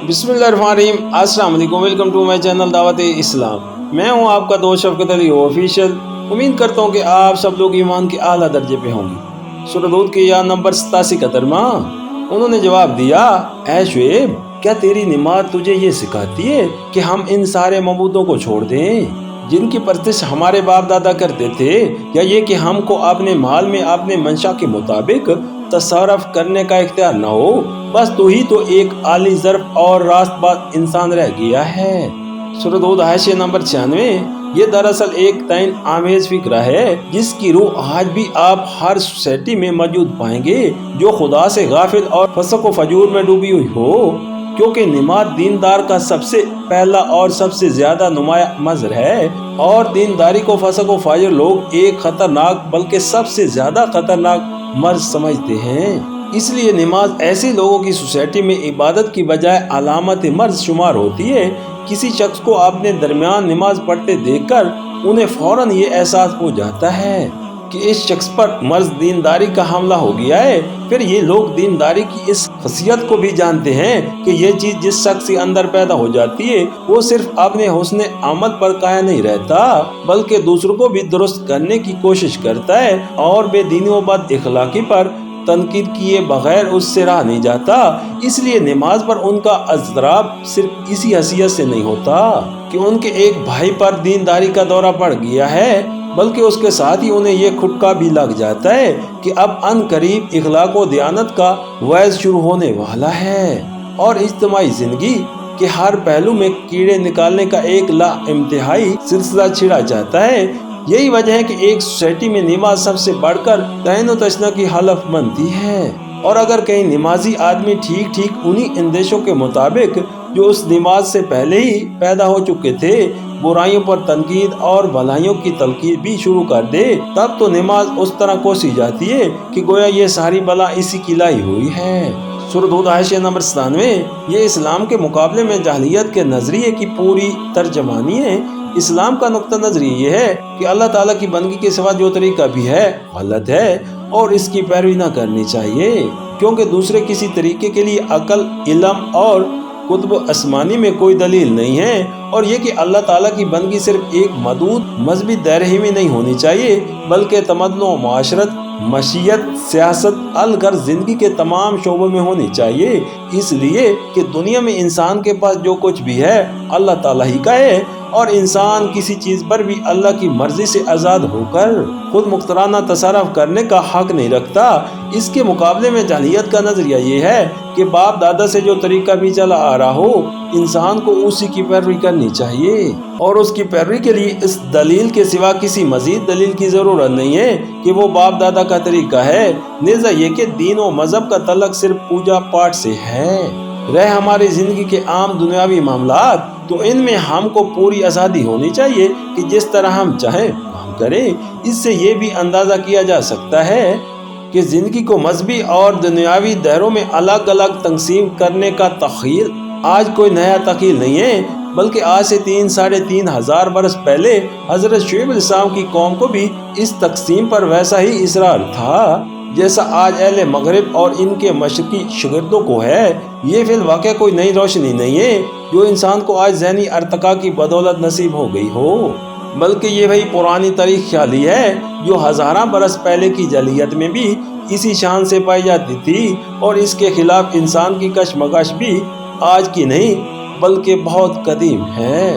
बिस्मिल्लाहिर्रहमानिर्रहीम। अस्सलाम वालेकुम, वेलकम टू माय चैनल दावत इस्लाम। मैं हूं आपका दोस्त शफकत अली ऑफिशियल। उम्मीद करता हूं कि आप सब लोग ईमान के आला दर्जे पे होंगे। सूरह हूद के या नंबर 87 का तर्जुमा। उन्होंने जवाब दिया, ऐ शुएब, क्या तेरी नमाज तुझे ये सिखाती है कि हम इन सारे मबूदों को छोड़ दें जिनकी परस्तिश हमारे बाप दादा करते थे, या ये कि हमको अपने माल में अपने मंशा के मुताबिक तसर्रुफ करने का इख्तियार न हो। बस तू ही तो एक आली ज़र्फ और रास्तबाज इंसान रह गया है। सूरह हूद हाशिया नंबर 96। ये दरअसल एक तैन आमेज फिक्र है जिसकी रूह आज भी आप हर सोसाइटी में मौजूद पाएंगे जो खुदा से गाफिल और फसक व फजूर में डूबी हुई हो, क्योंकि नमाज दीनदार का सबसे पहला और सबसे ज्यादा नुमाया मज़हर है, और दीनदारी को फसक व फाजिर लोग एक खतरनाक बल्कि सबसे ज्यादा खतरनाक मर्ज समझते हैं। इसलिए नमाज ऐसे लोगों की सोसाइटी में इबादत की बजाय अलामत मर्ज शुमार होती है। किसी शख्स को अपने दरमियान नमाज पढ़ते देखकर उन्हें फौरन ये एहसास हो जाता है कि इस शख्स पर मर्ज दीनदारी का हमला हो गया है। फिर ये लोग दीनदारी की इस खसियत को भी जानते हैं कि ये चीज जिस शख्स के अंदर पैदा हो जाती है वो सिर्फ अपने हुस्न अमल पर कायम नहीं रहता, बल्कि दूसरों को भी दुरुस्त करने की कोशिश करता है और बेदीनी व बद इखलाकी पर तनकीद किए बगैर उससे रहा नहीं जाता। इसलिए नमाज पर उनका अज़राब सिर्फ इसी हैसियत से नहीं होता कि उनके एक भाई पर दीनदारी का दौरा पड़ गया है, बल्कि उसके साथ ही उन्हें यह खुटका भी लग जाता है कि अब अनकरीब इखलाक व दियानत का वैज़ शुरू होने वाला है और इज्तिमाई जिंदगी के हर पहलू में कीड़े निकालने का एक ला इंतहाई सिलसिला छिड़ा जाता है। यही वजह है कि एक सोसाइटी में नमाज सबसे बढ़कर तैन व तशना की हलफ बनती है, और अगर कहीं नमाजी आदमी ठीक ठीक उन्हीं इंदेशों के मुताबिक जो उस नमाज से पहले ही पैदा हो चुके थे बुराइयों पर तनकीद और भलाइयों की तलकीद भी शुरू कर दे, तब तो नमाज उस तरह कोसी जाती है कि गोया ये सारी बला इसी की लाई हुई है। सूरह हूद हाशिया नंबर 97। ये इस्लाम के मुकाबले में जाहिलियत के नजरिए की पूरी तर्जमानी है। इस्लाम का नुक्ता नजर ये है कि अल्लाह ताला की बंदगी के सिवा जो तरीका भी है गलत है और इसकी पैरवी न करनी चाहिए, क्योंकि दूसरे किसी तरीके के लिए अकल, इल्म और कुतुब आसमानी में कोई दलील नहीं है। और ये कि अल्लाह ताला की बंदगी सिर्फ एक मदूद मजहबी दायरे ही में नहीं होनी चाहिए, बल्कि तमद्दुन व माशरत, मशीयत, सियासत, अलगर्ज जिंदगी के तमाम शोबों में होनी चाहिए। इसलिए कि दुनिया में इंसान के पास जो कुछ भी है अल्लाह ताला ही का है, और इंसान किसी चीज पर भी अल्लाह की मर्जी से आज़ाद होकर खुद मुख्तराना तसर्रुफ करने का हक नहीं रखता। इसके मुकाबले में जाहिलियत का नजरिया ये है कि बाप दादा से जो तरीका भी चला आ रहा हो इंसान को उसी की पैरवी करनी चाहिए, और उसकी पैरवी के लिए इस दलील के सिवा किसी मजीद दलील की जरूरत नहीं है कि वो बाप दादा का तरीका है। नेज़ा ये कि दीन व मजहब का तल्लक सिर्फ पूजा पाठ से है। रह हमारी जिंदगी के आम दुनियावी मामलात, तो इनमें हमको पूरी आज़ादी होनी चाहिए कि जिस तरह हम चाहें हम करें। इससे ये भी अंदाज़ा किया जा सकता है कि ज़िंदगी को मजहबी और दुनियावी दायरों में अलग अलग तकसीम करने का तख़य्युल आज कोई नया तख़य्युल नहीं है, बल्कि आज से 3-3.5 हज़ार बरस पहले हज़रत शुएब अलैहिस्सलाम की कौम को भी इस तकसीम पर वैसा ही इसरार था जैसा आज अहले मगरिब और इनके मशरकी शागिर्दों को है। ये फिल वाक़या कोई नई रोशनी नहीं है जो इंसान को आज ज़हनी अर्तका की बदौलत नसीब हो गई हो, बल्कि ये वही पुरानी तारीख ख्याली है जो हज़ारों बरस पहले की जलियत में भी इसी शान से पाई जाती थी, और इसके खिलाफ इंसान की कशमकश भी आज की नहीं बल्कि बहुत कदीम है।